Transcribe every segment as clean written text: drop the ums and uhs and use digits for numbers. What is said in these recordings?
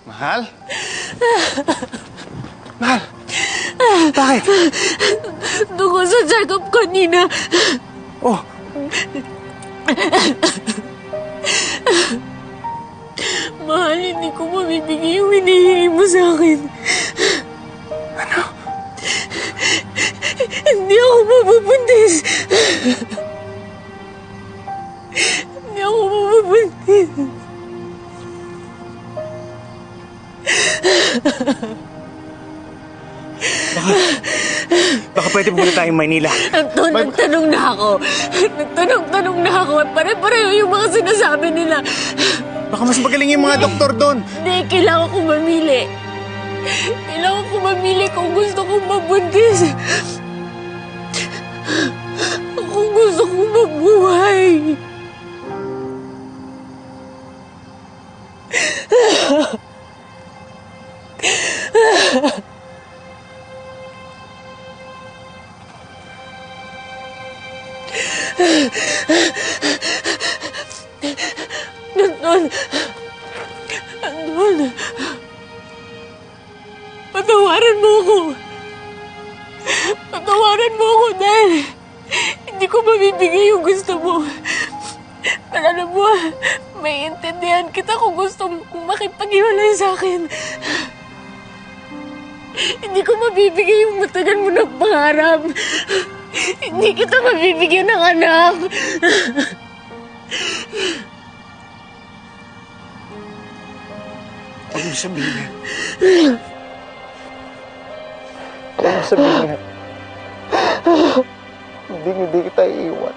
Mahal? Mahal? Bakit? Doon ko sa check-up kanina. Oh, Mahal, hindi ko mabibigay yung hinihingi mo sa akin. ano? Hindi ako mabubuntis. Hindi ako mabubuntis. Baka pwede pumunta tayong Maynila. Anton, nagtanong na ako. Nagtanong na ako. Pare-pareho yung mga sinasabi nila. Baka mas magaling yung mga doktor doon. Hindi, kailangan ko mamili. Kailangan ko mamili kung gusto kong mabuntis. Kung gusto kong mabuhay. Anton! Anton! Patawaran mo ako! Patawaran mo ako dahil hindi ko mabibigay yung gusto mo. Pero alam mo, may intindihan kita kung gusto mong makipag-iwalay sa akin. Hindi ko mabibigay yung matagal mo ng pangarap. Hindi kita mabibigyan ng anak. Huwag mo sabihin. Huwag mo sabihin. Hindi kita iiwan.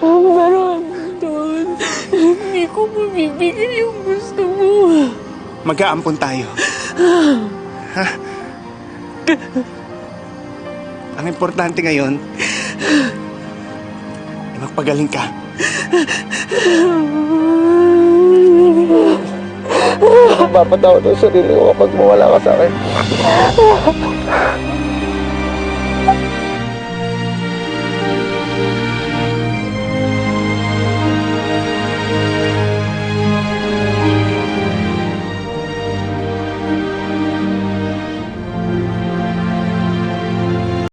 Pero Anton, hindi ko mabibigay yung gusto mo. Mag-aampon tayo. Ha? Ang importante ngayon, ay magpagaling ka. Mapapatawad ang sarili ko kapag mawala ka sa akin.